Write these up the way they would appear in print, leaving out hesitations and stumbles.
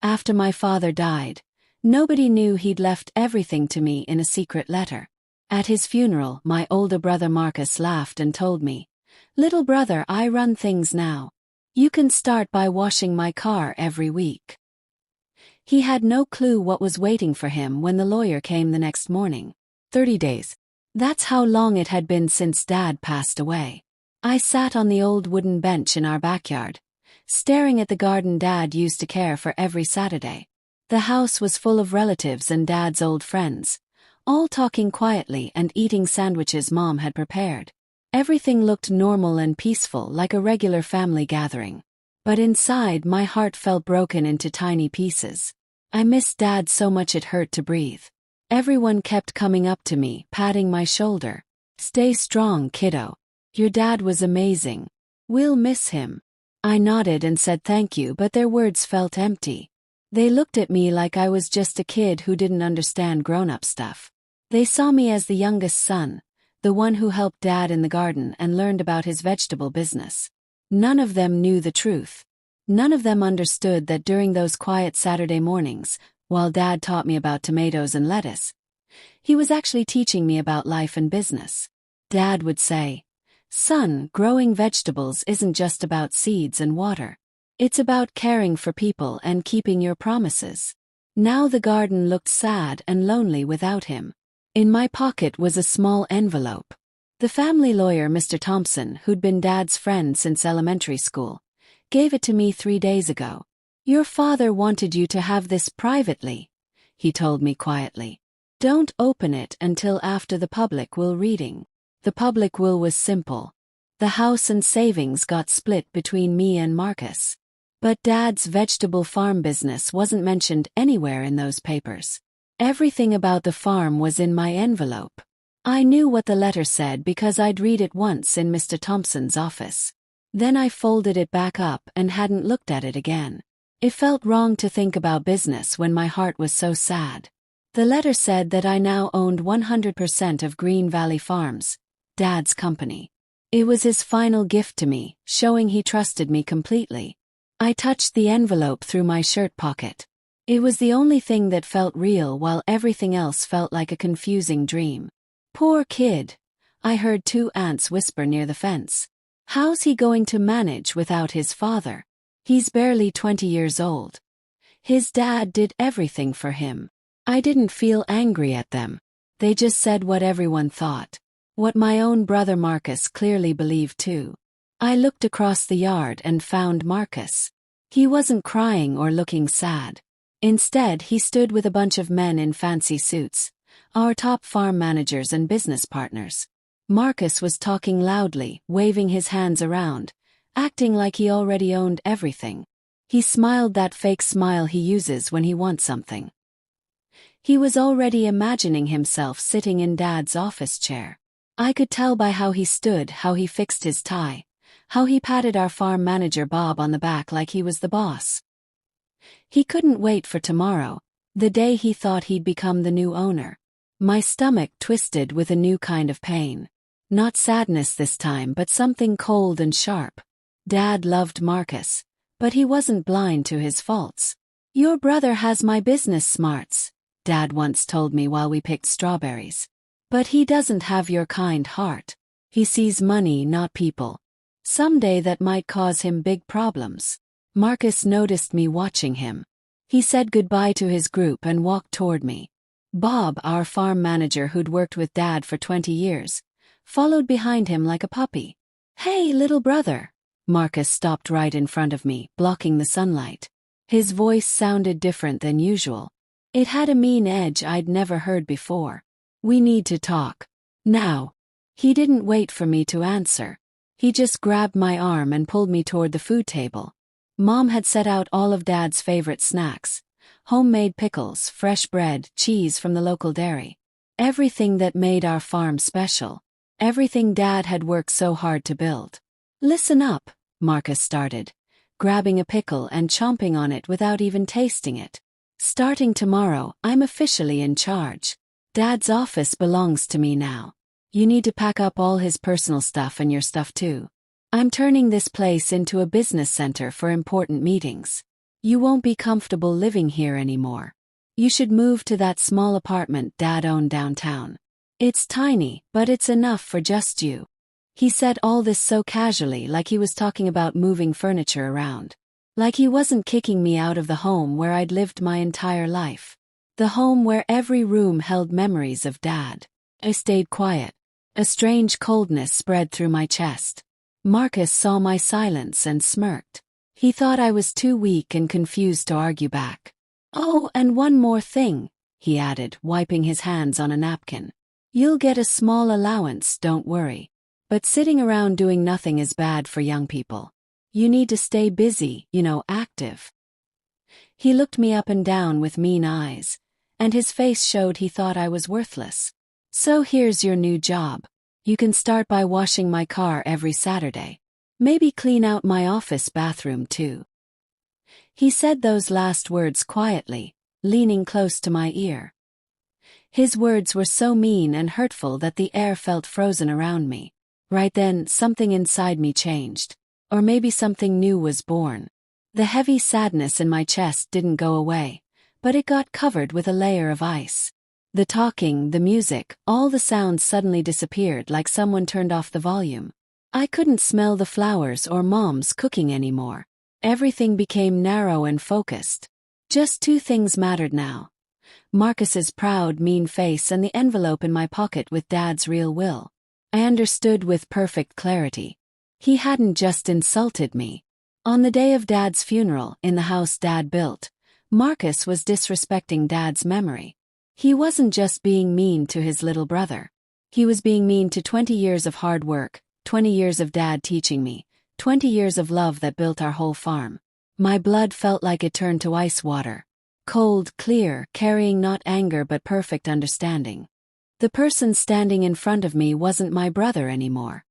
After my father died, nobody knew he'd left everything to me in a secret letter. At his funeral, my older brother Marcus laughed and told me, "Little brother, I run things now. You can start by washing my car every week." He had no clue what was waiting for him when the lawyer came the next morning. 30 days. That's how long it had been since Dad passed away. I sat on the old wooden bench in our backyard, staring at the garden Dad used to care for every Saturday. The house was full of relatives and Dad's old friends, all talking quietly and eating sandwiches Mom had prepared. Everything looked normal and peaceful, like a regular family gathering. But inside, my heart felt broken into tiny pieces. I missed Dad so much it hurt to breathe. Everyone kept coming up to me, patting my shoulder. "Stay strong, kiddo. Your dad was amazing. We'll miss him." I nodded and said thank you, but their words felt empty. They looked at me like I was just a kid who didn't understand grown-up stuff. They saw me as the youngest son, the one who helped Dad in the garden and learned about his vegetable business. None of them knew the truth. None of them understood that during those quiet Saturday mornings, while Dad taught me about tomatoes and lettuce, he was actually teaching me about life and business. Dad would say, "Son, growing vegetables isn't just about seeds and water. It's about caring for people and keeping your promises." Now the garden looked sad and lonely without him. In my pocket was a small envelope. The family lawyer, Mr. Thompson, who'd been Dad's friend since elementary school, gave it to me 3 days ago. "Your father wanted you to have this privately," he told me quietly. "Don't open it until after the public will reading." The public will was simple. The house and savings got split between me and Marcus. But Dad's vegetable farm business wasn't mentioned anywhere in those papers. Everything about the farm was in my envelope. I knew what the letter said because I'd read it once in Mr. Thompson's office. Then I folded it back up and hadn't looked at it again. It felt wrong to think about business when my heart was so sad. The letter said that I now owned 100% of Green Valley Farms, Dad's company. It was his final gift to me, showing he trusted me completely. I touched the envelope through my shirt pocket. It was the only thing that felt real while everything else felt like a confusing dream. "Poor kid," I heard 2 ants whisper near the fence. "How's he going to manage without his father? He's barely 20 years old. His dad did everything for him." I didn't feel angry at them. They just said what everyone thought. What my own brother Marcus clearly believed too. I looked across the yard and found Marcus. He wasn't crying or looking sad. Instead, he stood with a bunch of men in fancy suits, our top farm managers and business partners. Marcus was talking loudly, waving his hands around, acting like he already owned everything. He smiled that fake smile he uses when he wants something. He was already imagining himself sitting in Dad's office chair. I could tell by how he stood, how he fixed his tie, how he patted our farm manager Bob on the back like he was the boss. He couldn't wait for tomorrow, the day he thought he'd become the new owner. My stomach twisted with a new kind of pain. Not sadness this time, but something cold and sharp. Dad loved Marcus, but he wasn't blind to his faults. "Your brother has my business smarts," Dad once told me while we picked strawberries. "But he doesn't have your kind heart. He sees money, not people. Someday that might cause him big problems." Marcus noticed me watching him. He said goodbye to his group and walked toward me. Bob, our farm manager who'd worked with Dad for 20 years, followed behind him like a puppy. "Hey, little brother." Marcus stopped right in front of me, blocking the sunlight. His voice sounded different than usual. It had a mean edge I'd never heard before. "We need to talk. Now." He didn't wait for me to answer. He just grabbed my arm and pulled me toward the food table. Mom had set out all of Dad's favorite snacks: homemade pickles, fresh bread, cheese from the local dairy. Everything that made our farm special. Everything Dad had worked so hard to build. "Listen up," Marcus started, grabbing a pickle and chomping on it without even tasting it. "Starting tomorrow, I'm officially in charge. Dad's office belongs to me now. You need to pack up all his personal stuff and your stuff too. I'm turning this place into a business center for important meetings. You won't be comfortable living here anymore. You should move to that small apartment Dad owned downtown. It's tiny, but it's enough for just you. He said all this so casually, like he was talking about moving furniture around. Like he wasn't kicking me out of the home where I'd lived my entire life. The home where every room held memories of Dad. I stayed quiet. A strange coldness spread through my chest. Marcus saw my silence and smirked. He thought I was too weak and confused to argue back. "Oh, and one more thing," he added, wiping his hands on a napkin. "You'll get a small allowance, don't worry. But sitting around doing nothing is bad for young people. You need to stay busy, active." He looked me up and down with mean eyes, and his face showed he thought I was worthless. "So here's your new job. You can start by washing my car every Saturday. Maybe clean out my office bathroom too." He said those last words quietly, leaning close to my ear. His words were so mean and hurtful that the air felt frozen around me. Right then, something inside me changed. Or maybe something new was born. The heavy sadness in my chest didn't go away, but it got covered with a layer of ice. The talking, the music, all the sounds suddenly disappeared like someone turned off the volume. I couldn't smell the flowers or Mom's cooking anymore. Everything became narrow and focused. Just two things mattered now. Marcus's proud, mean face and the envelope in my pocket with Dad's real will. I understood with perfect clarity. He hadn't just insulted me. On the day of Dad's funeral, in the house Dad built, Marcus was disrespecting Dad's memory. He wasn't just being mean to his little brother. He was being mean to 20 years of hard work, 20 years of Dad teaching me, 20 years of love that built our whole farm. My blood felt like it turned to ice water. Cold, clear, carrying not anger but perfect understanding. The person standing in front of me wasn't my brother anymore.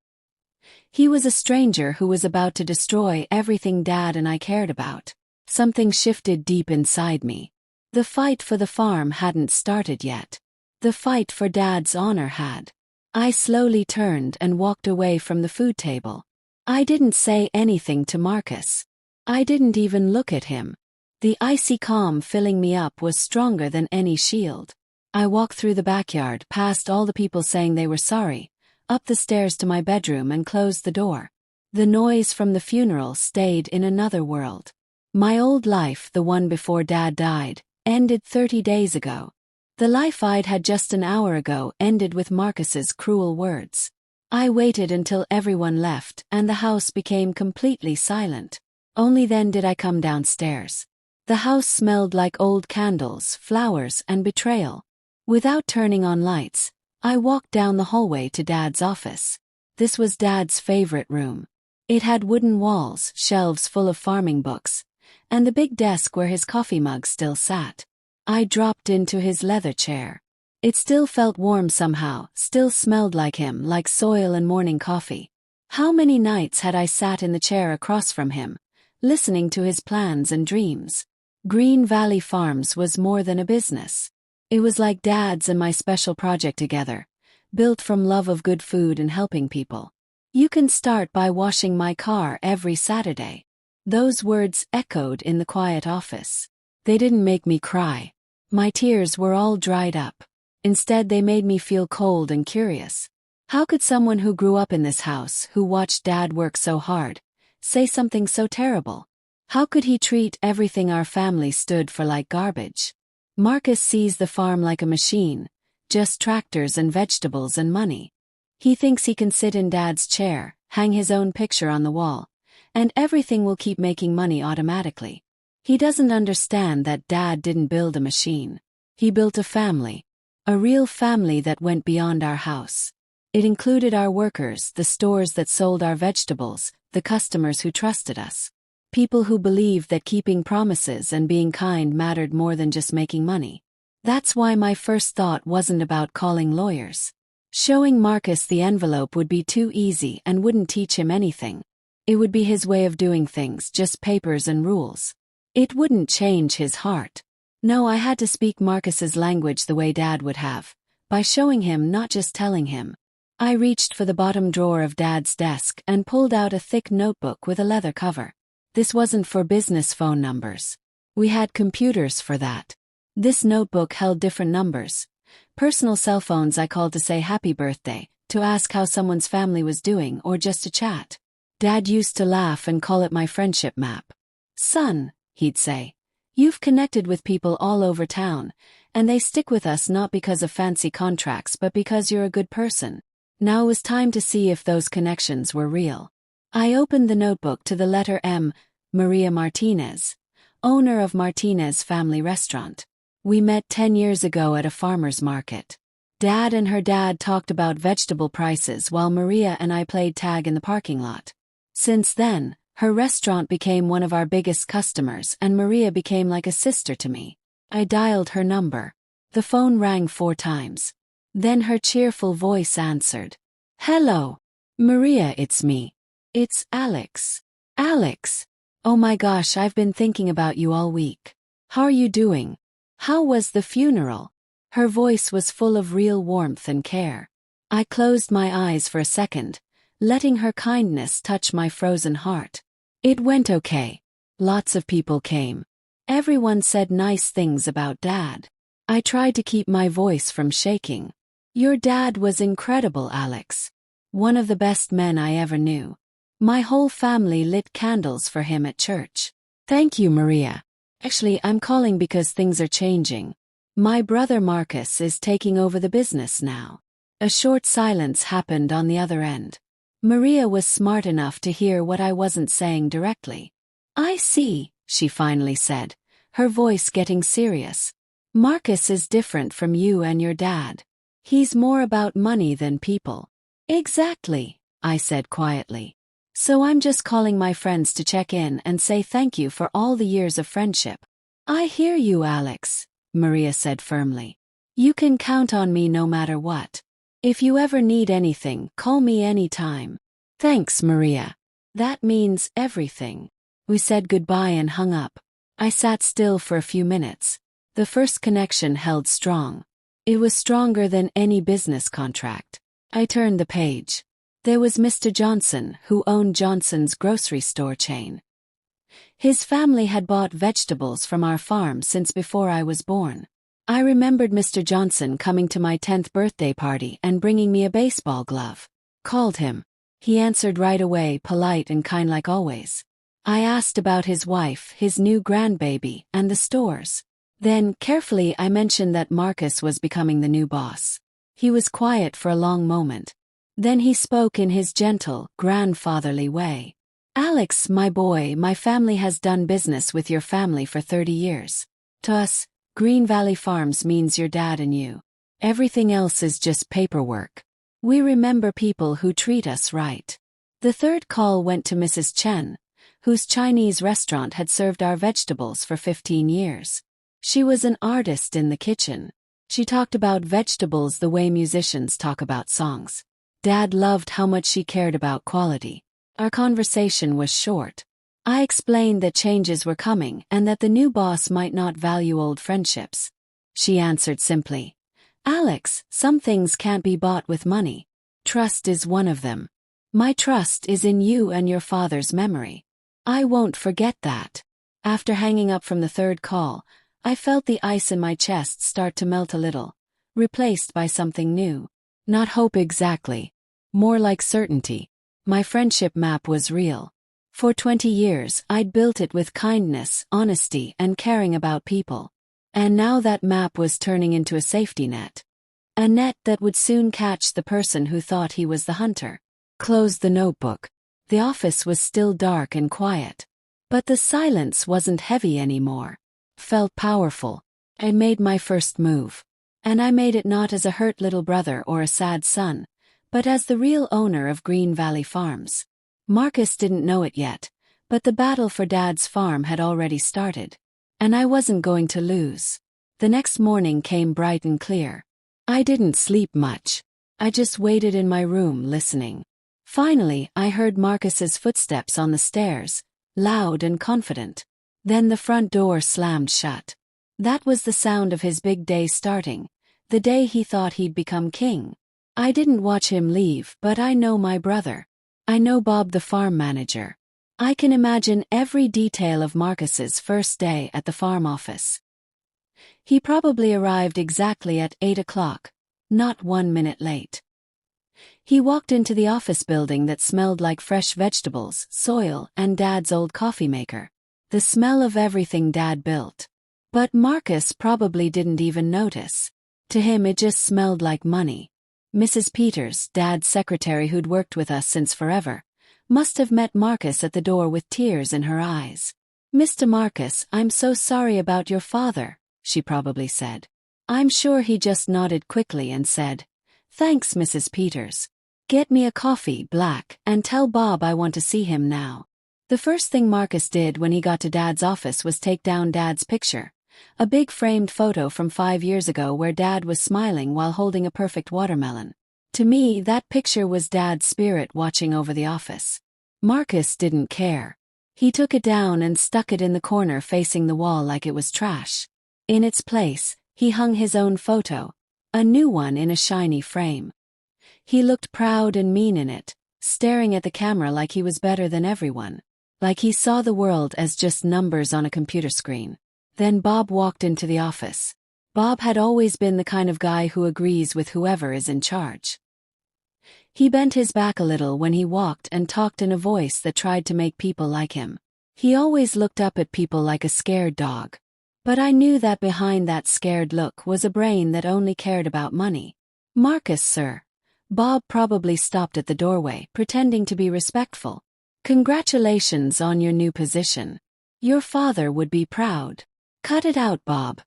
He was a stranger who was about to destroy everything Dad and I cared about. Something shifted deep inside me. The fight for the farm hadn't started yet. The fight for Dad's honor had. I slowly turned and walked away from the food table. I didn't say anything to Marcus. I didn't even look at him. The icy calm filling me up was stronger than any shield. I walked through the backyard, past all the people saying they were sorry, up the stairs to my bedroom and closed the door. The noise from the funeral stayed in another world. My old life, the one before Dad died, ended 30 days ago. The life I'd had just an hour ago ended with Marcus's cruel words. I waited until everyone left and the house became completely silent. Only then did I come downstairs. The house smelled like old candles, flowers, and betrayal. Without turning on lights, I walked down the hallway to Dad's office. This was Dad's favorite room. It had wooden walls, shelves full of farming books, and the big desk where his coffee mug still sat. I dropped into his leather chair. It still felt warm somehow, still smelled like him, like soil and morning coffee. How many nights had I sat in the chair across from him, listening to his plans and dreams? Green Valley Farms was more than a business. It was like Dad's and my special project together, built from love of good food and helping people. "You can start by washing my car every Saturday." Those words echoed in the quiet office. They didn't make me cry. My tears were all dried up. Instead, they made me feel cold and curious. How could someone who grew up in this house, who watched Dad work so hard, say something so terrible? How could he treat everything our family stood for like garbage? Marcus sees the farm like a machine, just tractors and vegetables and money. He thinks he can sit in Dad's chair, hang his own picture on the wall, and everything will keep making money automatically. He doesn't understand that Dad didn't build a machine. He built a family. A real family that went beyond our house. It included our workers, the stores that sold our vegetables, the customers who trusted us. People who believed that keeping promises and being kind mattered more than just making money. That's why my first thought wasn't about calling lawyers. Showing Marcus the envelope would be too easy and wouldn't teach him anything. It would be his way of doing things, just papers and rules. It wouldn't change his heart. No, I had to speak Marcus's language the way Dad would have, by showing him, not just telling him. I reached for the bottom drawer of Dad's desk and pulled out a thick notebook with a leather cover. This wasn't for business phone numbers. We had computers for that. This notebook held different numbers. Personal cell phones I called to say happy birthday, to ask how someone's family was doing, or just to chat. Dad used to laugh and call it my friendship map. "Son," he'd say, "you've connected with people all over town, and they stick with us not because of fancy contracts but because you're a good person." Now it was time to see if those connections were real. I opened the notebook to the letter M. Maria Martinez, owner of Martinez Family Restaurant. We met 10 years ago at a farmer's market. Dad and her dad talked about vegetable prices while Maria and I played tag in the parking lot. Since then, her restaurant became one of our biggest customers and Maria became like a sister to me. I dialed her number. The phone rang 4 times. Then her cheerful voice answered. "Hello. Maria, it's me. It's Alex." "Alex. Oh my gosh, I've been thinking about you all week. How are you doing? How was the funeral?" Her voice was full of real warmth and care. I closed my eyes for a second, letting her kindness touch my frozen heart. "It went okay. Lots of people came. Everyone said nice things about Dad." I tried to keep my voice from shaking. "Your dad was incredible, Alex. One of the best men I ever knew. My whole family lit candles for him at church." "Thank you, Maria. Actually, I'm calling because things are changing. My brother Marcus is taking over the business now." A short silence happened on the other end. Maria was smart enough to hear what I wasn't saying directly. "I see," she finally said, her voice getting serious. "Marcus is different from you and your dad. He's more about money than people." "Exactly," I said quietly. "So I'm just calling my friends to check in and say thank you for all the years of friendship." "I hear you, Alex," Maria said firmly. "You can count on me no matter what. If you ever need anything, call me anytime." "Thanks, Maria. That means everything." We said goodbye and hung up. I sat still for a few minutes. The first connection held strong. It was stronger than any business contract. I turned the page. There was Mr. Johnson, who owned Johnson's grocery store chain. His family had bought vegetables from our farm since before I was born. I remembered Mr. Johnson coming to my 10th birthday party and bringing me a baseball glove. Called him. He answered right away, polite and kind like always. I asked about his wife, his new grandbaby, and the stores. Then, carefully, I mentioned that Marcus was becoming the new boss. He was quiet for a long moment. Then he spoke in his gentle, grandfatherly way. "Alex, my boy, my family has done business with your family for 30 years. To us, Green Valley Farms means your dad and you. Everything else is just paperwork. We remember people who treat us right." The third call went to Mrs. Chen, whose Chinese restaurant had served our vegetables for 15 years. She was an artist in the kitchen. She talked about vegetables the way musicians talk about songs. Dad loved how much she cared about quality. Our conversation was short. I explained that changes were coming and that the new boss might not value old friendships. She answered simply, "Alex, some things can't be bought with money. Trust is one of them. My trust is in you and your father's memory. I won't forget that." After hanging up from the third call, I felt the ice in my chest start to melt a little, replaced by something new. Not hope exactly. More like certainty. My friendship map was real. For 20 years, I'd built it with kindness, honesty, and caring about people. And now that map was turning into a safety net. A net that would soon catch the person who thought he was the hunter. Closed the notebook. The office was still dark and quiet. But the silence wasn't heavy anymore. Felt powerful. I made my first move. And I made it not as a hurt little brother or a sad son, but as the real owner of Green Valley Farms. Marcus didn't know it yet, but the battle for Dad's farm had already started. And I wasn't going to lose. The next morning came bright and clear. I didn't sleep much. I just waited in my room listening. Finally, I heard Marcus's footsteps on the stairs, loud and confident. Then the front door slammed shut. That was the sound of his big day starting, the day he thought he'd become king. I didn't watch him leave, but I know my brother. I know Bob the farm manager. I can imagine every detail of Marcus's first day at the farm office. He probably arrived exactly at 8 o'clock, not 1 minute late. He walked into the office building that smelled like fresh vegetables, soil, and Dad's old coffee maker. The smell of everything Dad built. But Marcus probably didn't even notice. To him it just smelled like money. Mrs. Peters, Dad's secretary who'd worked with us since forever, must have met Marcus at the door with tears in her eyes. "Mr. Marcus, I'm so sorry about your father," she probably said. I'm sure he just nodded quickly and said, "Thanks, Mrs. Peters. Get me a coffee, black, and tell Bob I want to see him now." The first thing Marcus did when he got to Dad's office was take down Dad's picture, a big framed photo from 5 years ago where Dad was smiling while holding a perfect watermelon. To me, that picture was Dad's spirit watching over the office. Marcus didn't care. He took it down and stuck it in the corner facing the wall like it was trash. In its place, he hung his own photo, a new one in a shiny frame. He looked proud and mean in it, staring at the camera like he was better than everyone. Like he saw the world as just numbers on a computer screen. Then Bob walked into the office. Bob had always been the kind of guy who agrees with whoever is in charge. He bent his back a little when he walked and talked in a voice that tried to make people like him. He always looked up at people like a scared dog. But I knew that behind that scared look was a brain that only cared about money. "Marcus, sir." Bob probably stopped at the doorway, pretending to be respectful. "Congratulations on your new position. Your father would be proud." "Cut it out, Bob."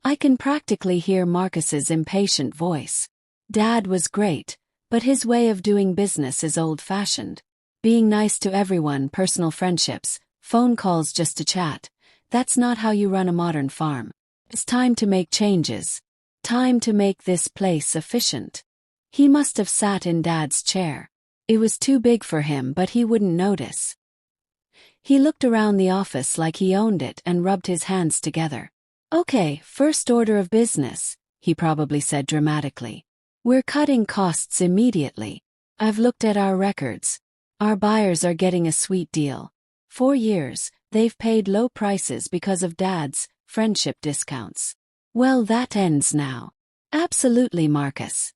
I can practically hear Marcus's impatient voice. Dad was great, but his way of doing business is old-fashioned. Being nice to everyone, personal friendships, phone calls just to chat. That's not how you run a modern farm. It's time to make changes. Time to make this place efficient. He must have sat in Dad's chair. It was too big for him, but he wouldn't notice. He looked around the office like he owned it and rubbed his hands together. "Okay, first order of business," he probably said dramatically. "We're cutting costs immediately. I've looked at our records. Our buyers are getting a sweet deal. 4 years, they've paid low prices because of Dad's friendship discounts. Well, that ends now." "Absolutely, Marcus."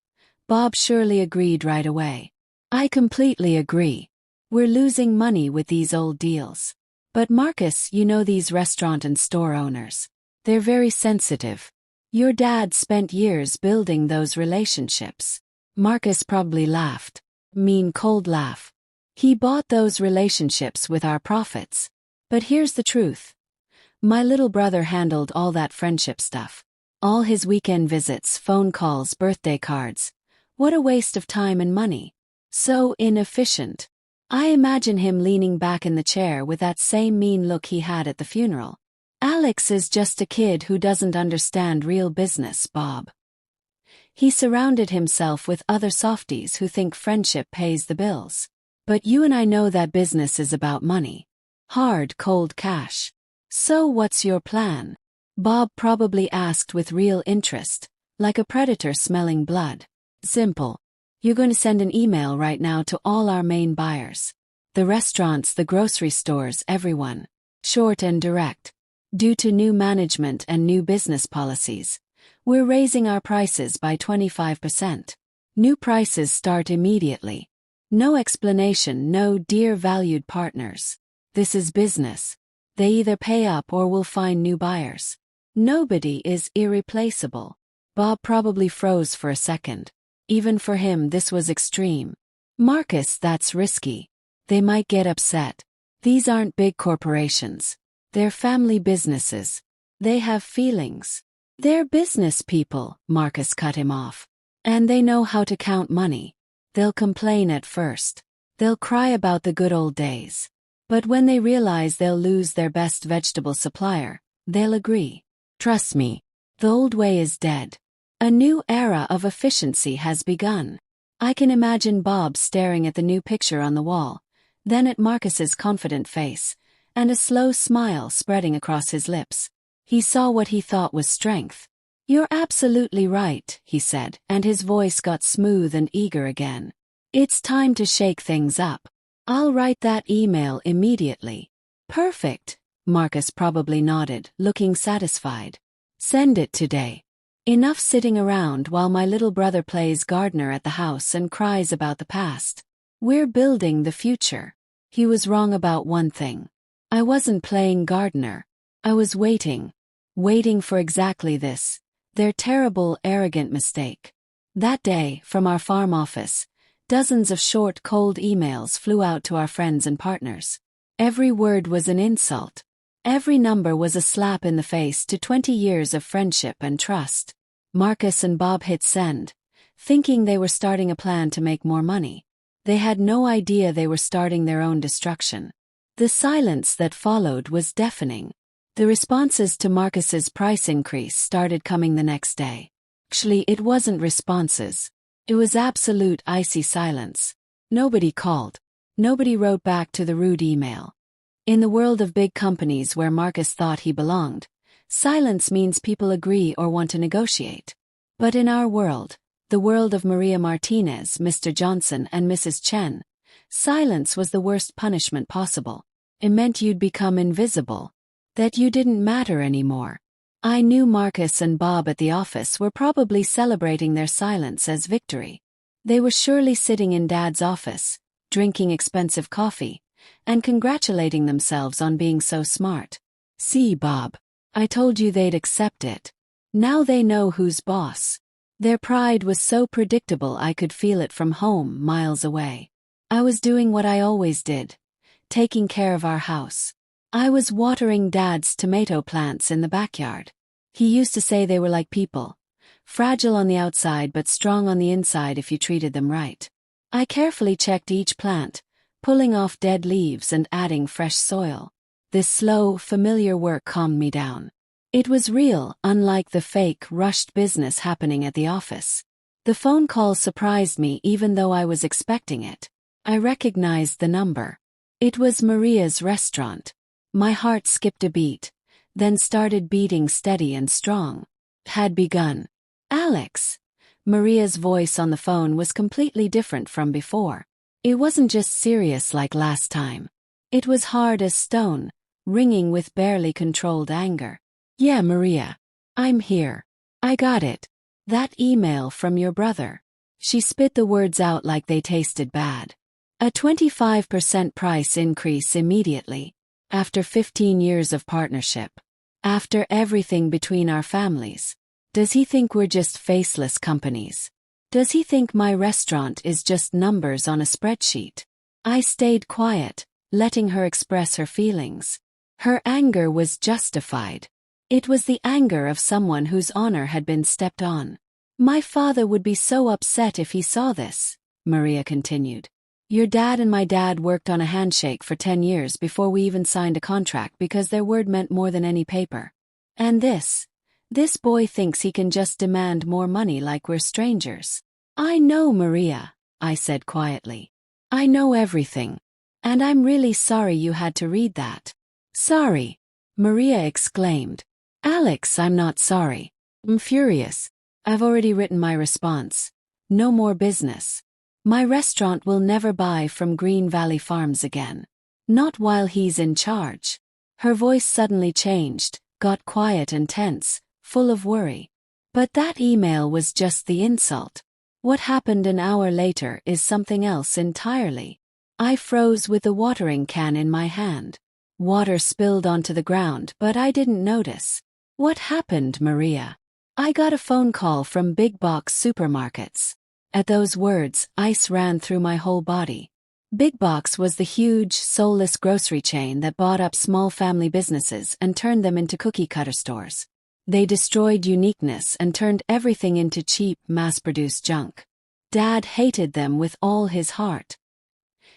Bob surely agreed right away. "I completely agree. We're losing money with these old deals. But Marcus, you know these restaurant and store owners. They're very sensitive. Your dad spent years building those relationships." Marcus probably laughed. Mean cold laugh. "He bought those relationships with our profits. But here's the truth. My little brother handled all that friendship stuff. All his weekend visits, phone calls, birthday cards. What a waste of time and money. So inefficient." I imagine him leaning back in the chair with that same mean look he had at the funeral. "Alex is just a kid who doesn't understand real business, Bob." He surrounded himself with other softies who think friendship pays the bills. "But you and I know that business is about money. Hard, cold cash. So what's your plan?" Bob probably asked with real interest, like a predator smelling blood. "Simple. You're going to send an email right now to all our main buyers. The restaurants, the grocery stores, everyone. Short and direct. Due to new management and new business policies, we're raising our prices by 25%. New prices start immediately. No explanation, no dear valued partners. This is business. They either pay up or we'll find new buyers. Nobody is irreplaceable." Bob probably froze for a second. Even for him this was extreme. "Marcus, that's risky. They might get upset. These aren't big corporations. They're family businesses. They have feelings. They're business people," Marcus cut him off. "And they know how to count money. They'll complain at first. They'll cry about the good old days. But when they realize they'll lose their best vegetable supplier, they'll agree. Trust me, the old way is dead. A new era of efficiency has begun." I can imagine Bob staring at the new picture on the wall, then at Marcus's confident face, and a slow smile spreading across his lips. He saw what he thought was strength. "You're absolutely right," he said, and his voice got smooth and eager again. "It's time to shake things up. I'll write that email immediately. Perfect, Marcus probably nodded, looking satisfied. Send it today. Enough sitting around while my little brother plays gardener at the house and cries about the past. We're building the future. He was wrong about one thing. I wasn't playing gardener. I was waiting for exactly this, their terrible, arrogant mistake. That day, from our farm office, dozens of short, cold emails flew out to our friends and partners. Every word was an insult. Every number was a slap in the face to 20 years of friendship and trust. Marcus and Bob hit send, thinking they were starting a plan to make more money. They had no idea they were starting their own destruction. The silence that followed was deafening. The responses to Marcus's price increase started coming the next day. Actually, it wasn't responses. It was absolute icy silence. Nobody called. Nobody wrote back to the rude email. In the world of big companies where Marcus thought he belonged, silence means people agree or want to negotiate. But in our world, the world of Maria Martinez, Mr. Johnson, and Mrs. Chen, silence was the worst punishment possible. It meant you'd become invisible, that you didn't matter anymore. I knew Marcus and Bob at the office were probably celebrating their silence as victory. They were surely sitting in Dad's office, drinking expensive coffee, and congratulating themselves on being so smart. See, Bob, I told you they'd accept it. Now they know who's boss. Their pride was so predictable I could feel it from home, miles away. I was doing what I always did, taking care of our house. I was watering Dad's tomato plants in the backyard. He used to say they were like people, fragile on the outside but strong on the inside if you treated them right. I carefully checked each plant, pulling off dead leaves and adding fresh soil. This slow, familiar work calmed me down. It was real, unlike the fake, rushed business happening at the office. The phone call surprised me even though I was expecting it. I recognized the number. It was Maria's restaurant. My heart skipped a beat, then started beating steady and strong. Had begun. Alex. Maria's voice on the phone was completely different from before. It wasn't just serious like last time. It was hard as stone, ringing with barely controlled anger. Yeah, Maria. I'm here. I got it. That email from your brother. She spit the words out like they tasted bad. A 25% price increase immediately. After 15 years of partnership. After everything between our families. Does he think we're just faceless companies? Does he think my restaurant is just numbers on a spreadsheet? I stayed quiet, letting her express her feelings. Her anger was justified. It was the anger of someone whose honor had been stepped on. My father would be so upset if he saw this, Maria continued. Your dad and my dad worked on a handshake for 10 years before we even signed a contract because their word meant more than any paper. And this boy thinks he can just demand more money like we're strangers. I know, Maria, I said quietly. I know everything. And I'm really sorry you had to read that. Sorry, Maria exclaimed. Alex, I'm not sorry. I'm furious. I've already written my response. No more business. My restaurant will never buy from Green Valley Farms again. Not while he's in charge. Her voice suddenly changed, got quiet and tense, full of worry. But that email was just the insult. What happened an hour later is something else entirely. I froze with the watering can in my hand. Water spilled onto the ground, but I didn't notice. What happened, Maria? I got a phone call from big box supermarkets. At those words, ice ran through my whole body. Big Box was the huge, soulless grocery chain that bought up small family businesses and turned them into cookie-cutter stores. They destroyed uniqueness and turned everything into cheap, mass-produced junk. Dad hated them with all his heart.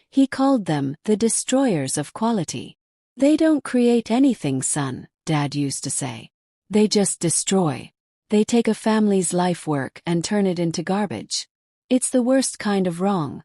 He called them the destroyers of quality. They don't create anything, son, Dad used to say. They just destroy. They take a family's life work and turn it into garbage. It's the worst kind of wrong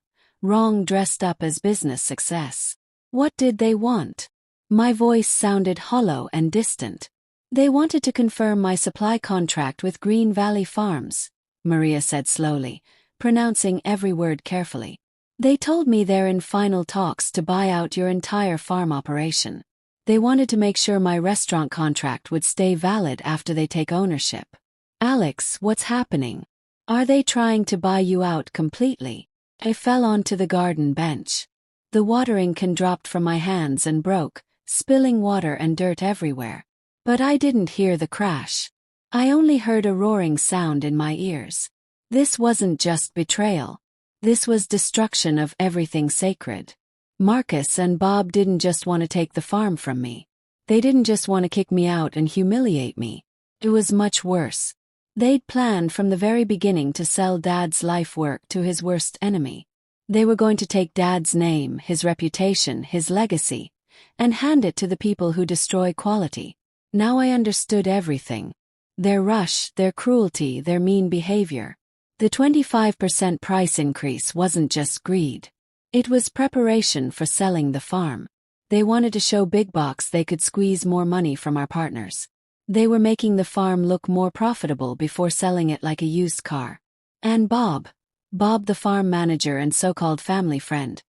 dressed up as business success. What did they want? My voice sounded hollow and distant. They wanted to confirm my supply contract with Green Valley Farms, Maria said slowly, pronouncing every word carefully. They told me they're in final talks to buy out your entire farm operation. They wanted to make sure my restaurant contract would stay valid after they take ownership. Alex, what's happening? Are they trying to buy you out completely? I fell onto the garden bench. The watering can dropped from my hands and broke, spilling water and dirt everywhere. But I didn't hear the crash. I only heard a roaring sound in my ears. This wasn't just betrayal. This was destruction of everything sacred. Marcus and Bob didn't just want to take the farm from me. They didn't just want to kick me out and humiliate me. It was much worse. They'd planned from the very beginning to sell Dad's life work to his worst enemy. They were going to take Dad's name, his reputation, his legacy, and hand it to the people who destroy quality. Now I understood everything. Their rush, their cruelty, their mean behavior. The 25% price increase wasn't just greed. It was preparation for selling the farm. They wanted to show Big Box they could squeeze more money from our partners. They were making the farm look more profitable before selling it like a used car. And Bob the farm manager and so-called family friend.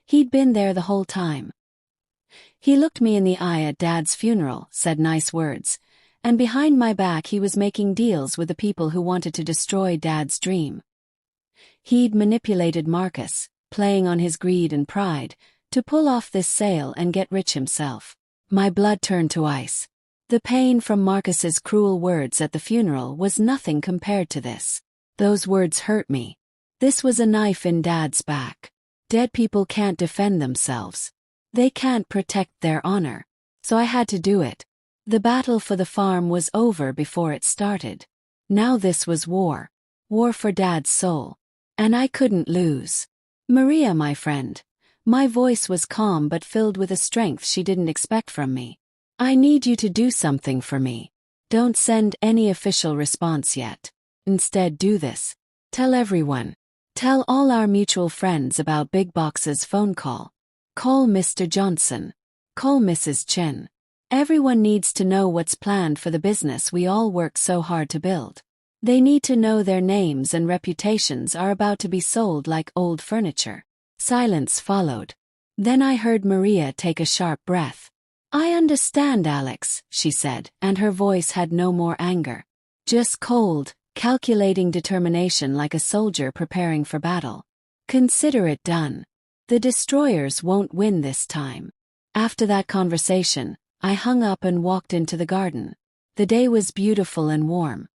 He'd been there the whole time. He looked me in the eye at Dad's funeral, said nice words, and behind my back he was making deals with the people who wanted to destroy Dad's dream. He'd manipulated Marcus, playing on his greed and pride, to pull off this sale and get rich himself. My blood turned to ice. The pain from Marcus's cruel words at the funeral was nothing compared to this. Those words hurt me. This was a knife in Dad's back. Dead people can't defend themselves. They can't protect their honor. So I had to do it. The battle for the farm was over before it started. Now this was war. War for Dad's soul. And I couldn't lose. Maria, my friend. My voice was calm but filled with a strength she didn't expect from me. I need you to do something for me. Don't send any official response yet. Instead, do this. Tell everyone. Tell all our mutual friends about Big Box's phone call. Call Mr. Johnson. Call Mrs. Chen. Everyone needs to know what's planned for the business we all worked so hard to build. They need to know their names and reputations are about to be sold like old furniture. Silence followed. Then I heard Maria take a sharp breath. I understand, Alex, she said, and her voice had no more anger. Just cold, calculating determination like a soldier preparing for battle. Consider it done. The destroyers won't win this time. After that conversation, I hung up and walked into the garden. The day was beautiful and warm.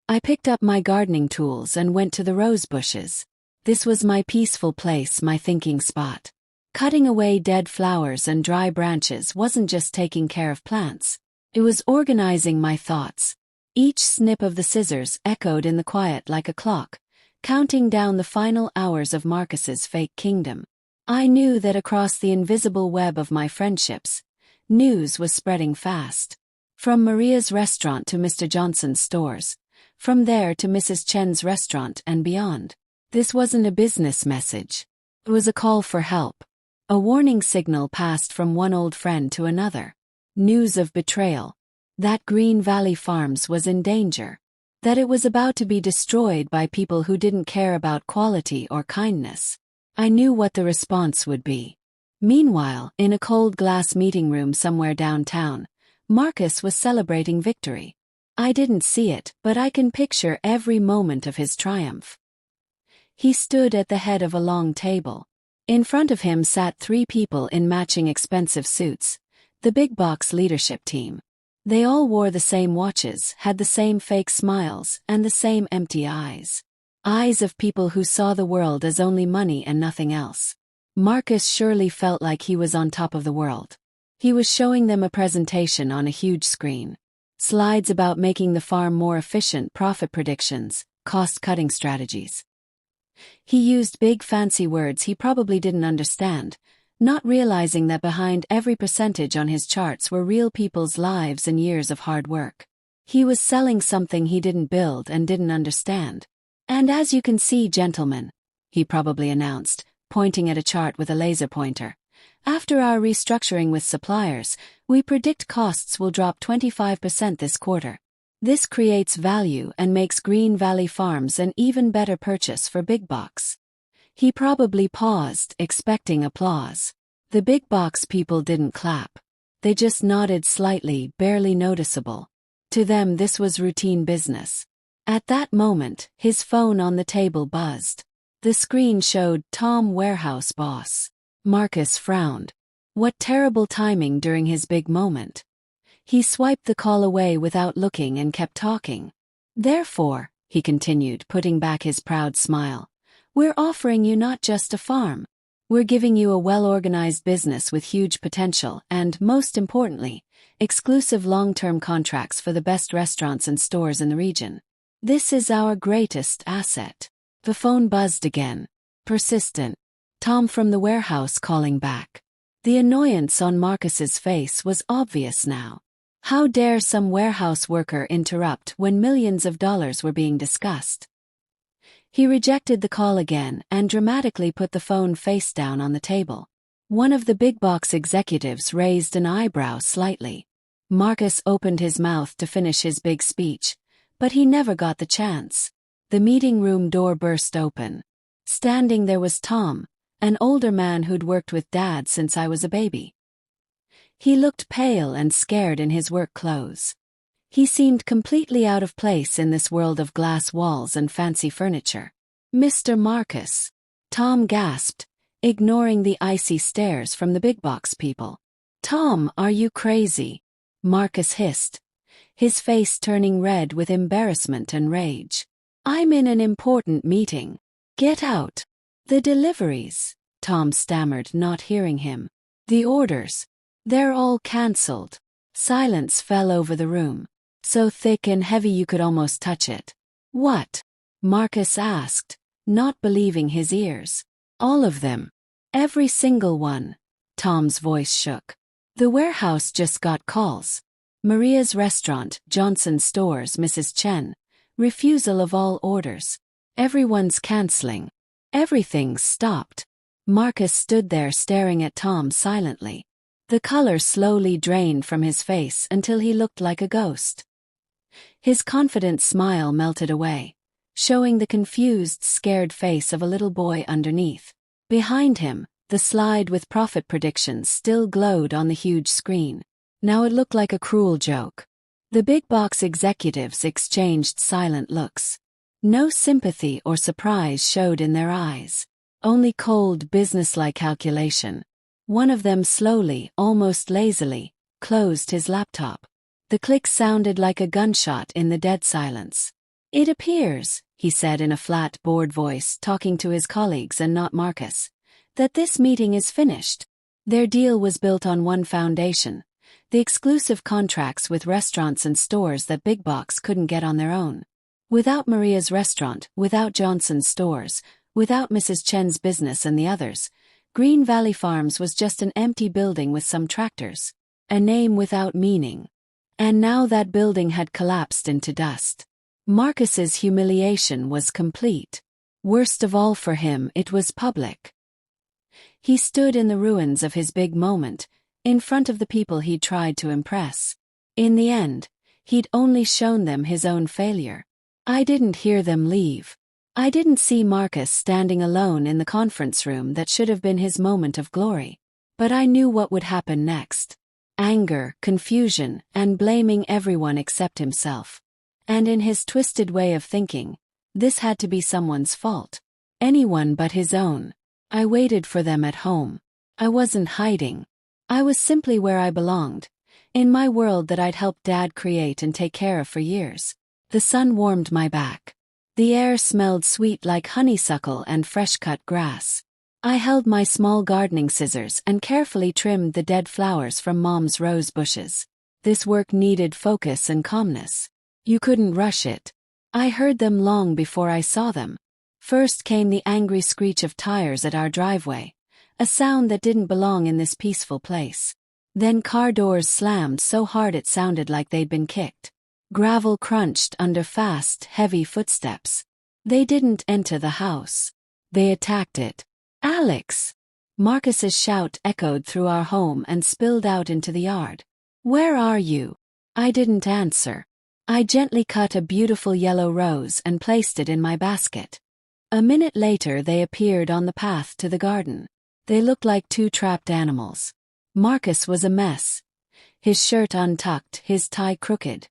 I picked up my gardening tools and went to the rose bushes. This was my peaceful place, my thinking spot. Cutting away dead flowers and dry branches wasn't just taking care of plants. It was organizing my thoughts. Each snip of the scissors echoed in the quiet like a clock, counting down the final hours of Marcus's fake kingdom. I knew that across the invisible web of my friendships, news was spreading fast. From Maria's restaurant to Mr. Johnson's stores, from there to Mrs. Chen's restaurant and beyond. This wasn't a business message. It was a call for help. A warning signal passed from one old friend to another. News of betrayal. That Green Valley Farms was in danger. That it was about to be destroyed by people who didn't care about quality or kindness. I knew what the response would be. Meanwhile, in a cold glass meeting room somewhere downtown, Marcus was celebrating victory. I didn't see it, but I can picture every moment of his triumph. He stood at the head of a long table. In front of him sat 3 people in matching expensive suits, the Big Box leadership team. They all wore the same watches, had the same fake smiles, and the same empty eyes. Eyes of people who saw the world as only money and nothing else. Marcus surely felt like he was on top of the world. He was showing them a presentation on a huge screen. Slides about making the farm more efficient, profit predictions, cost-cutting strategies. He used big fancy words he probably didn't understand, not realizing that behind every percentage on his charts were real people's lives and years of hard work. He was selling something he didn't build and didn't understand. And as you can see, gentlemen, he probably announced, pointing at a chart with a laser pointer, after our restructuring with suppliers, we predict costs will drop 25% this quarter. This creates value and makes Green Valley Farms an even better purchase for Big Box. He probably paused, expecting applause. The big box people didn't clap. They just nodded slightly, barely noticeable. To them this was routine business. At that moment, his phone on the table buzzed. The screen showed Tom, warehouse boss. Marcus frowned. What terrible timing during his big moment. He swiped the call away without looking and kept talking. Therefore, he continued, putting back his proud smile, we're offering you not just a farm. We're giving you a well-organized business with huge potential and, most importantly, exclusive long-term contracts for the best restaurants and stores in the region. This is our greatest asset. The phone buzzed again. Persistent. Tom from the warehouse calling back. The annoyance on Marcus's face was obvious now. How dare some warehouse worker interrupt when millions of dollars were being discussed? He rejected the call again and dramatically put the phone face down on the table. One of the big box executives raised an eyebrow slightly. Marcus opened his mouth to finish his big speech, but he never got the chance. The meeting room door burst open. Standing there was Tom, an older man who'd worked with Dad since I was a baby. He looked pale and scared in his work clothes. He seemed completely out of place in this world of glass walls and fancy furniture. Mr. Marcus. Tom gasped, ignoring the icy stares from the big box people. Tom, are you crazy? Marcus hissed, his face turning red with embarrassment and rage. I'm in an important meeting. Get out. The deliveries, Tom stammered, not hearing him. The orders. They're all cancelled. Silence fell over the room, so thick and heavy you could almost touch it. What? Marcus asked, not believing his ears. All of them. Every single one. Tom's voice shook. The warehouse just got calls. Maria's restaurant, Johnson's stores, Mrs. Chen. Refusal of all orders. Everyone's canceling. Everything's stopped. Marcus stood there staring at Tom silently. The color slowly drained from his face until he looked like a ghost. His confident smile melted away, showing the confused, scared face of a little boy underneath. Behind him, the slide with profit predictions still glowed on the huge screen. Now it looked like a cruel joke. The big box executives exchanged silent looks. No sympathy or surprise showed in their eyes, only cold, businesslike calculation. One of them slowly, almost lazily, closed his laptop. The click sounded like a gunshot in the dead silence. It appears, he said in a flat, bored voice, talking to his colleagues and not Marcus, that this meeting is finished. Their deal was built on one foundation: the exclusive contracts with restaurants and stores that Big Box couldn't get on their own. Without Maria's restaurant, without Johnson's stores, without Mrs. Chen's business and the others, Green Valley Farms was just an empty building with some tractors. A name without meaning. And now that building had collapsed into dust. Marcus's humiliation was complete. Worst of all for him, it was public. He stood in the ruins of his big moment, in front of the people he'd tried to impress. In the end, he'd only shown them his own failure. I didn't hear them leave. I didn't see Marcus standing alone in the conference room that should have been his moment of glory. But I knew what would happen next. Anger, confusion, and blaming everyone except himself. And in his twisted way of thinking, this had to be someone's fault. Anyone but his own. I waited for them at home. I wasn't hiding. I was simply where I belonged, in my world that I'd helped Dad create and take care of for years. The sun warmed my back. The air smelled sweet like honeysuckle and fresh-cut grass. I held my small gardening scissors and carefully trimmed the dead flowers from Mom's rose bushes. This work needed focus and calmness. You couldn't rush it. I heard them long before I saw them. First came the angry screech of tires at our driveway, a sound that didn't belong in this peaceful place. Then car doors slammed so hard it sounded like they'd been kicked. Gravel crunched under fast, heavy footsteps. They didn't enter the house. They attacked it. Alex! Marcus's shout echoed through our home and spilled out into the yard. Where are you? I didn't answer. I gently cut a beautiful yellow rose and placed it in my basket. A minute later they appeared on the path to the garden. They looked like two trapped animals. Marcus was a mess. His shirt untucked, his tie crooked.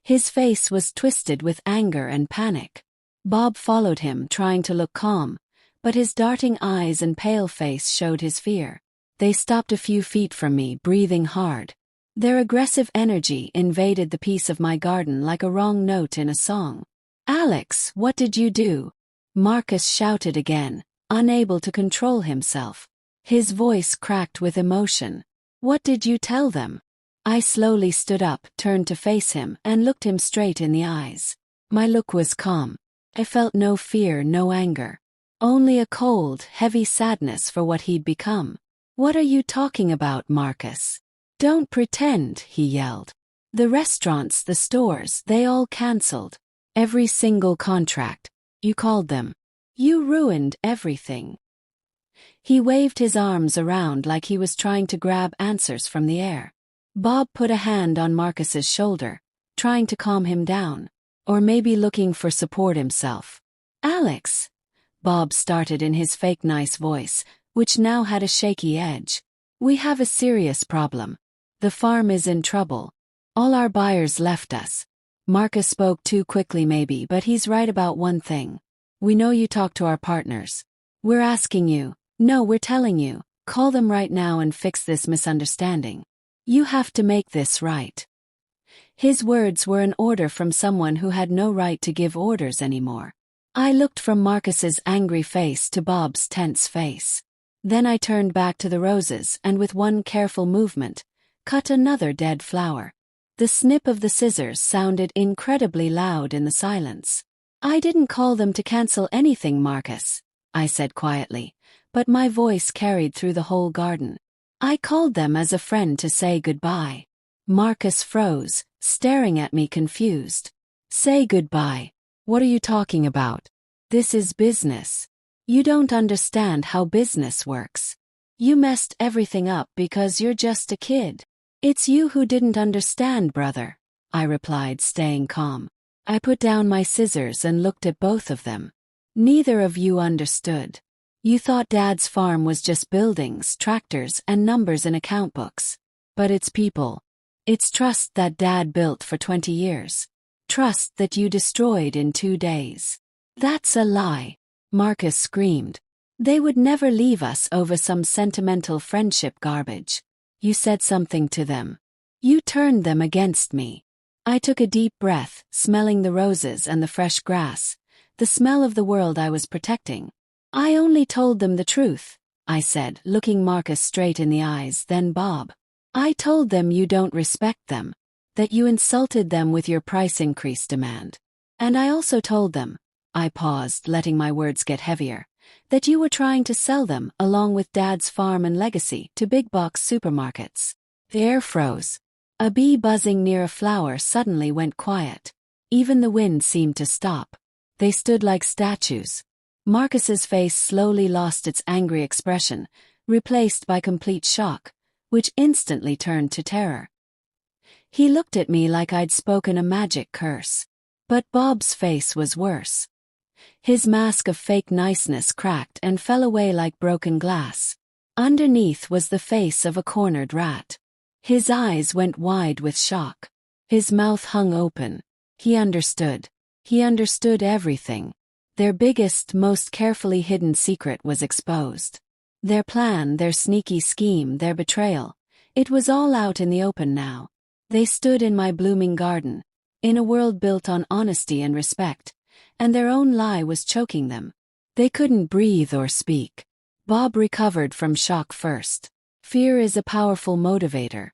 His face was twisted with anger and panic. Bob followed him, trying to look calm, but his darting eyes and pale face showed his fear. They stopped a few feet from me, breathing hard. Their aggressive energy invaded the peace of my garden like a wrong note in a song. "Alex, what did you do?" Marcus shouted again, unable to control himself. His voice cracked with emotion. "What did you tell them?" I slowly stood up, turned to face him, and looked him straight in the eyes. My look was calm. I felt no fear, no anger. Only a cold, heavy sadness for what he'd become. "What are you talking about, Marcus? Don't pretend," he yelled. "The restaurants, the stores, they all cancelled. Every single contract. You called them. You ruined everything." He waved his arms around like he was trying to grab answers from the air. Bob put a hand on Marcus's shoulder, trying to calm him down, or maybe looking for support himself. "Alex," Bob started in his fake nice voice, which now had a shaky edge. "We have a serious problem. The farm is in trouble. All our buyers left us." Marcus spoke too quickly maybe, but he's right about one thing. "We know you talk to our partners. We're asking you, no, we're telling you, call them right now and fix this misunderstanding. You have to make this right." His words were an order from someone who had no right to give orders anymore. I looked from Marcus's angry face to Bob's tense face. Then I turned back to the roses and with one careful movement, cut another dead flower. The snip of the scissors sounded incredibly loud in the silence. "I didn't call them to cancel anything, Marcus," I said quietly, but my voice carried through the whole garden. "I called them as a friend to say goodbye." Marcus froze, staring at me confused. "Say goodbye? What are you talking about? This is business. You don't understand how business works. You messed everything up because you're just a kid." "It's you who didn't understand, brother," I replied, staying calm. I put down my scissors and looked at both of them. "Neither of you understood. You thought Dad's farm was just buildings, tractors, and numbers in account books. But it's people. It's trust that Dad built for 20 years. Trust that you destroyed in 2 days." "That's a lie," Marcus screamed. "They would never leave us over some sentimental friendship garbage. You said something to them. You turned them against me." I took a deep breath, smelling the roses and the fresh grass, the smell of the world I was protecting. "I only told them the truth," I said, looking Marcus straight in the eyes, then Bob. "I told them you don't respect them, that you insulted them with your price increase demand. And I also told them," I paused, letting my words get heavier, "that you were trying to sell them, along with Dad's farm and legacy, to big-box supermarkets." The air froze. A bee buzzing near a flower suddenly went quiet. Even the wind seemed to stop. They stood like statues. Marcus's face slowly lost its angry expression, replaced by complete shock, which instantly turned to terror. He looked at me like I'd spoken a magic curse. But Bob's face was worse. His mask of fake niceness cracked and fell away like broken glass. Underneath was the face of a cornered rat. His eyes went wide with shock. His mouth hung open. He understood. He understood everything. Their biggest, most carefully hidden secret was exposed. Their plan, their sneaky scheme, their betrayal. It was all out in the open now. They stood in my blooming garden, in a world built on honesty and respect, and their own lie was choking them. They couldn't breathe or speak. Bob recovered from shock first. Fear is a powerful motivator.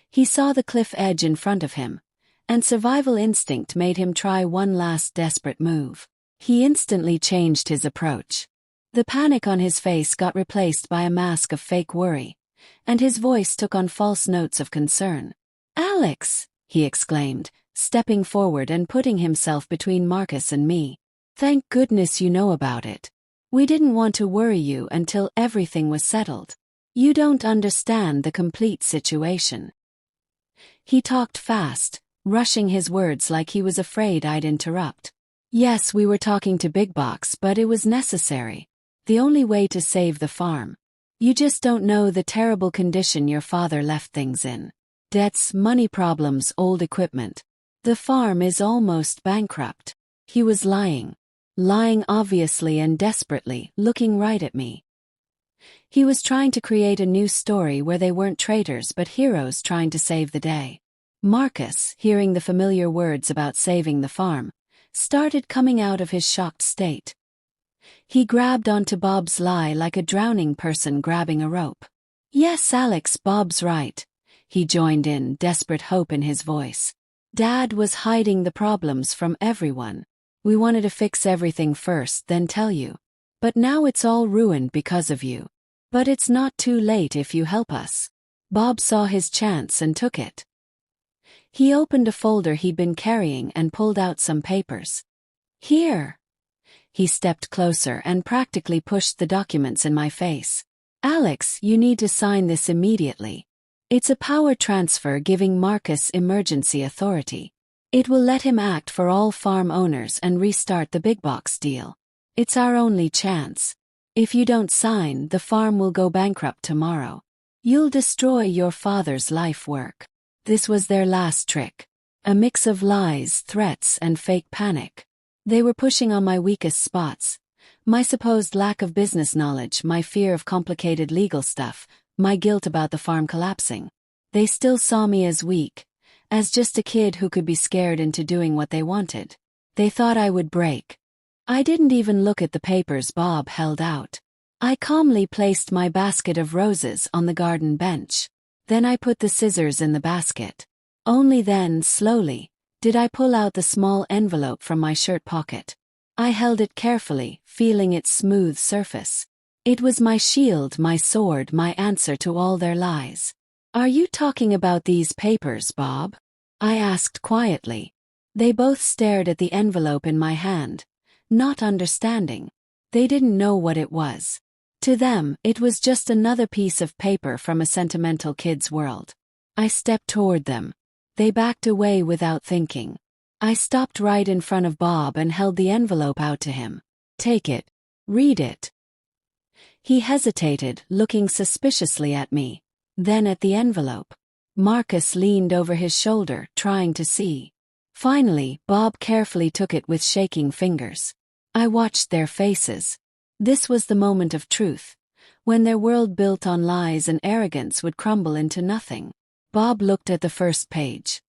He saw the cliff edge in front of him, and survival instinct made him try one last desperate move. He instantly changed his approach. The panic on his face got replaced by a mask of fake worry, and his voice took on false notes of concern. "Alex!" he exclaimed, stepping forward and putting himself between Marcus and me. "Thank goodness you know about it. We didn't want to worry you until everything was settled. You don't understand the complete situation." He talked fast, rushing his words like he was afraid I'd interrupt. Yes, we were talking to Big Box, but it was necessary. The only way to save the farm. You just don't know the terrible condition your father left things in. Debts, money problems, old equipment. The farm is almost bankrupt. He was lying. Lying obviously and desperately, looking right at me. He was trying to create a new story where they weren't traitors but heroes trying to save the day. Marcus, hearing the familiar words about saving the farm, started coming out of his shocked state. He grabbed onto Bob's lie like a drowning person grabbing a rope. Yes, Alex, Bob's right. He joined in, desperate hope in his voice. Dad was hiding the problems from everyone. We wanted to fix everything first, then tell you. But now it's all ruined because of you. But it's not too late if you help us. Bob saw his chance and took it. He opened a folder he'd been carrying and pulled out some papers. Here. He stepped closer and practically pushed the documents in my face. Alex, you need to sign this immediately. It's a power transfer giving Marcus emergency authority. It will let him act for all farm owners and restart the big box deal. It's our only chance. If you don't sign, the farm will go bankrupt tomorrow. You'll destroy your father's life work. This was their last trick. A mix of lies, threats, and fake panic. They were pushing on my weakest spots. My supposed lack of business knowledge, my fear of complicated legal stuff, my guilt about the farm collapsing. They still saw me as weak, as just a kid who could be scared into doing what they wanted. They thought I would break. I didn't even look at the papers Bob held out. I calmly placed my basket of roses on the garden bench. Then I put the scissors in the basket. Only then, slowly, did I pull out the small envelope from my shirt pocket. I held it carefully, feeling its smooth surface. It was my shield, my sword, my answer to all their lies. Are you talking about these papers, Bob? I asked quietly. They both stared at the envelope in my hand, not understanding. They didn't know what it was. To them, it was just another piece of paper from a sentimental kid's world. I stepped toward them. They backed away without thinking. I stopped right in front of Bob and held the envelope out to him. Take it. Read it. He hesitated, looking suspiciously at me, then at the envelope. Marcus leaned over his shoulder, trying to see. Finally, Bob carefully took it with shaking fingers. I watched their faces. This was the moment of truth, when their world built on lies and arrogance would crumble into nothing. Bob looked at the first page.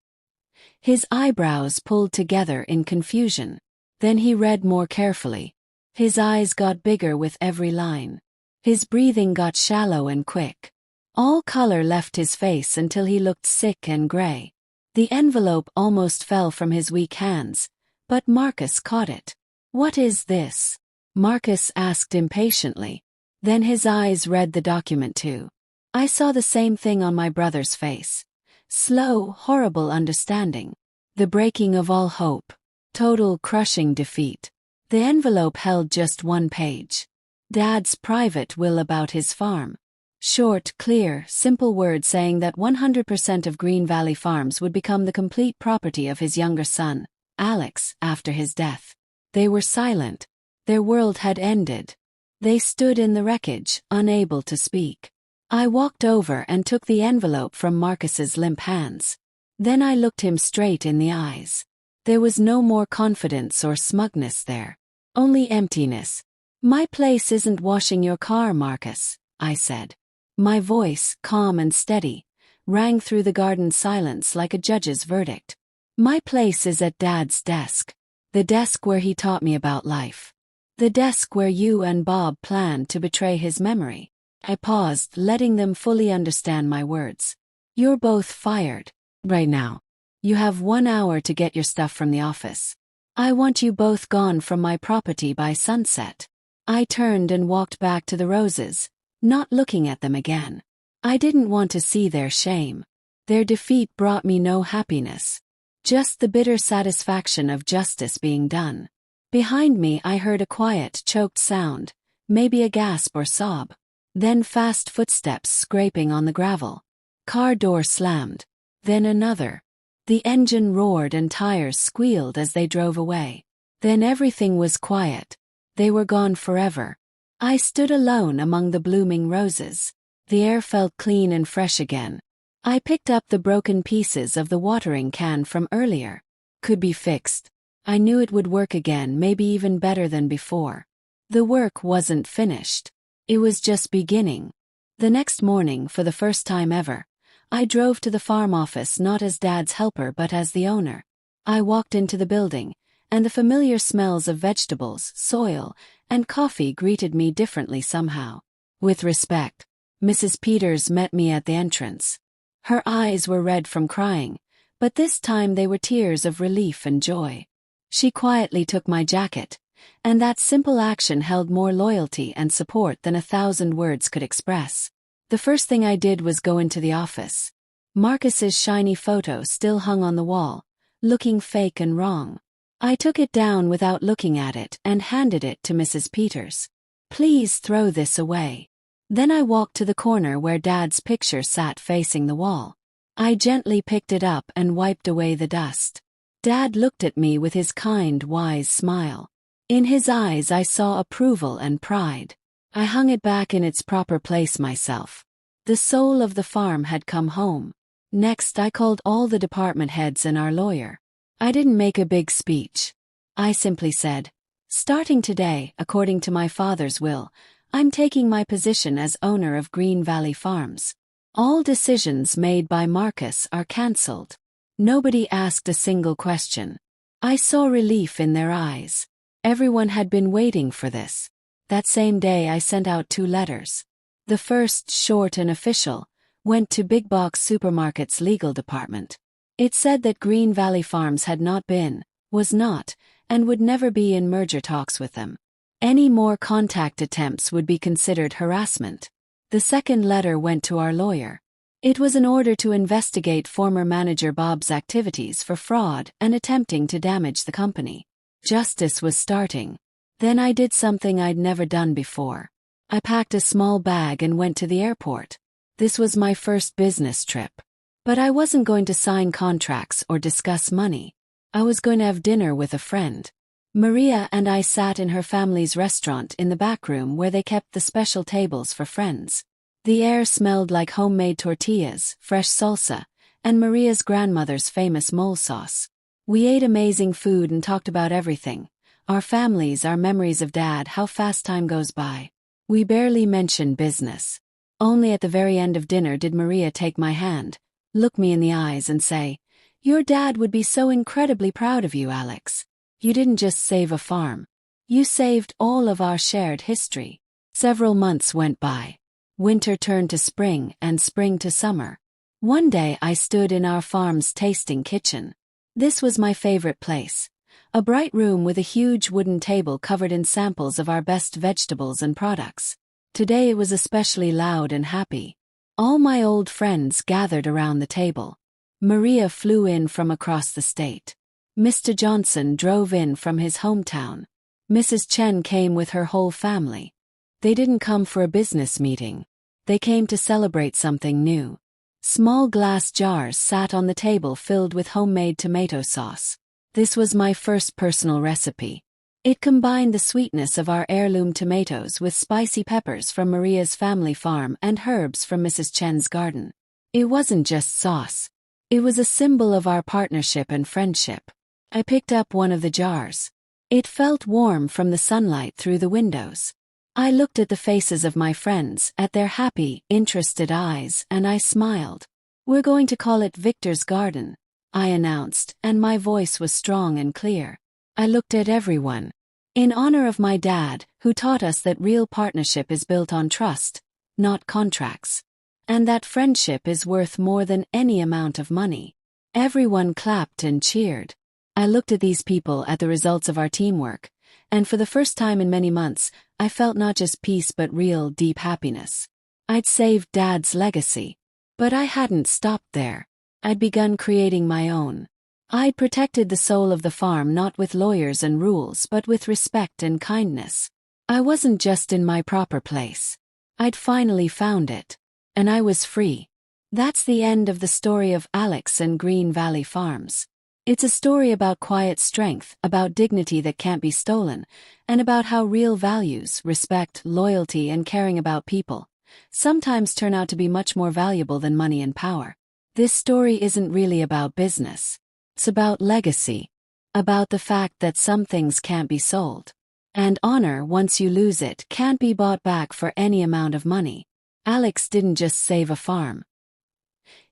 His eyebrows pulled together in confusion. Then he read more carefully. His eyes got bigger with every line. His breathing got shallow and quick. All color left his face until he looked sick and gray. The envelope almost fell from his weak hands, but Marcus caught it. What is this? Marcus asked impatiently. Then his eyes read the document too. I saw the same thing on my brother's face. Slow, horrible understanding. The breaking of all hope. Total crushing defeat. The envelope held just one page. Dad's private will about his farm. Short, clear, simple words saying that 100% of Green Valley Farms would become the complete property of his younger son, Alex, after his death. They were silent. Their world had ended. They stood in the wreckage, unable to speak. I walked over and took the envelope from Marcus's limp hands. Then I looked him straight in the eyes. There was no more confidence or smugness there. Only emptiness. My place isn't washing your car, Marcus, I said. My voice, calm and steady, rang through the garden silence like a judge's verdict. My place is at Dad's desk. The desk where he taught me about life. The desk where you and Bob planned to betray his memory. I paused, letting them fully understand my words. You're both fired. Right now. You have 1 hour to get your stuff from the office. I want you both gone from my property by sunset. I turned and walked back to the roses, not looking at them again. I didn't want to see their shame. Their defeat brought me no happiness. Just the bitter satisfaction of justice being done. Behind me I heard a quiet, choked sound, maybe a gasp or sob. Then fast footsteps scraping on the gravel. Car door slammed. Then another. The engine roared and tires squealed as they drove away. Then everything was quiet. They were gone forever. I stood alone among the blooming roses. The air felt clean and fresh again. I picked up the broken pieces of the watering can from earlier. Could be fixed. I knew it would work again, maybe even better than before. The work wasn't finished. It was just beginning. The next morning, for the first time ever, I drove to the farm office not as Dad's helper but as the owner. I walked into the building, and the familiar smells of vegetables, soil, and coffee greeted me differently somehow. With respect, Mrs. Peters met me at the entrance. Her eyes were red from crying, but this time they were tears of relief and joy. She quietly took my jacket, and that simple action held more loyalty and support than 1,000 words could express. The first thing I did was go into the office. Marcus's shiny photo still hung on the wall, looking fake and wrong. I took it down without looking at it and handed it to Mrs. Peters. "Please throw this away." Then I walked to the corner where Dad's picture sat facing the wall. I gently picked it up and wiped away the dust. Dad looked at me with his kind, wise smile. In his eyes I saw approval and pride. I hung it back in its proper place myself. The soul of the farm had come home. Next I called all the department heads and our lawyer. I didn't make a big speech. I simply said, "Starting today, according to my father's will, I'm taking my position as owner of Green Valley Farms. All decisions made by Marcus are cancelled." Nobody asked a single question. I saw relief in their eyes. Everyone had been waiting for this. That same day I sent out 2 letters. The first, short and official, went to Big Box Supermarket's legal department. It said that Green Valley Farms had not been, was not, and would never be in merger talks with them. Any more contact attempts would be considered harassment. The second letter went to our lawyer. It was an order to investigate former manager Bob's activities for fraud and attempting to damage the company. Justice was starting. Then I did something I'd never done before. I packed a small bag and went to the airport. This was my first business trip. But I wasn't going to sign contracts or discuss money. I was going to have dinner with a friend. Maria and I sat in her family's restaurant in the back room where they kept the special tables for friends. The air smelled like homemade tortillas, fresh salsa, and Maria's grandmother's famous mole sauce. We ate amazing food and talked about everything. Our families, our memories of Dad, how fast time goes by. We barely mentioned business. Only at the very end of dinner did Maria take my hand, look me in the eyes and say, "Your dad would be so incredibly proud of you, Alex. You didn't just save a farm. You saved all of our shared history." Several months went by. Winter turned to spring and spring to summer. One day I stood in our farm's tasting kitchen. This was my favorite place. A bright room with a huge wooden table covered in samples of our best vegetables and products. Today it was especially loud and happy. All my old friends gathered around the table. Maria flew in from across the state. Mr. Johnson drove in from his hometown. Mrs. Chen came with her whole family. They didn't come for a business meeting. They came to celebrate something new. Small glass jars sat on the table filled with homemade tomato sauce. This was my first personal recipe. It combined the sweetness of our heirloom tomatoes with spicy peppers from Maria's family farm and herbs from Mrs. Chen's garden. It wasn't just sauce. It was a symbol of our partnership and friendship. I picked up one of the jars. It felt warm from the sunlight through the windows. I looked at the faces of my friends, at their happy, interested eyes, and I smiled. "We're going to call it Victor's Garden," I announced, and my voice was strong and clear. I looked at everyone. In honor of my dad, who taught us that real partnership is built on trust, not contracts. And that friendship is worth more than any amount of money. Everyone clapped and cheered. I looked at these people, at the results of our teamwork, and for the first time in many months, I felt not just peace but real, deep happiness. I'd saved Dad's legacy. But I hadn't stopped there. I'd begun creating my own. I'd protected the soul of the farm not with lawyers and rules but with respect and kindness. I wasn't just in my proper place. I'd finally found it. And I was free. That's the end of the story of Alex and Green Valley Farms. It's a story about quiet strength, about dignity that can't be stolen, and about how real values, respect, loyalty, and caring about people sometimes turn out to be much more valuable than money and power. This story isn't really about business. It's about legacy, about the fact that some things can't be sold. And honor, once you lose it, can't be bought back for any amount of money. Alex didn't just save a farm.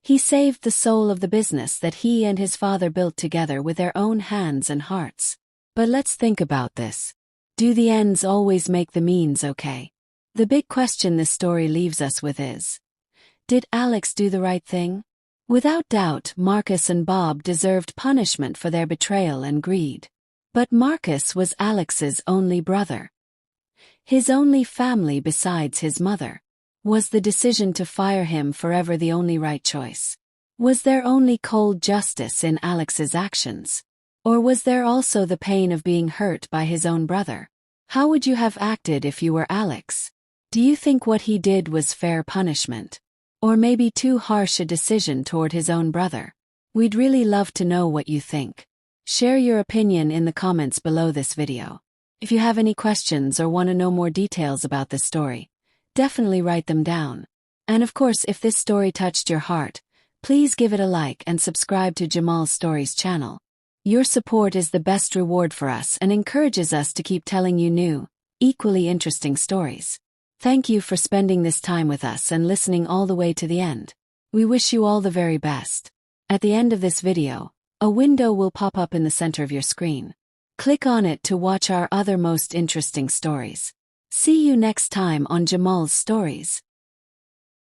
He saved the soul of the business that he and his father built together with their own hands and hearts. But let's think about this. Do the ends always make the means okay? The big question this story leaves us with is, did Alex do the right thing? Without doubt, Marcus and Bob deserved punishment for their betrayal and greed. But Marcus was Alex's only brother. His only family besides his mother. Was the decision to fire him forever the only right choice? Was there only cold justice in Alex's actions? Or was there also the pain of being hurt by his own brother? How would you have acted if you were Alex? Do you think what he did was fair punishment? Or maybe too harsh a decision toward his own brother? We'd really love to know what you think. Share your opinion in the comments below this video. If you have any questions or want to know more details about this story, definitely write them down. And of course, if this story touched your heart, please give it a like and subscribe to JAMAL'S Stories channel. Your support is the best reward for us and encourages us to keep telling you new, equally interesting stories. Thank you for spending this time with us and listening all the way to the end. We wish you all the very best. At the end of this video, a window will pop up in the center of your screen. Click on it to watch our other most interesting stories. See you next time on JAMAL'S Stories.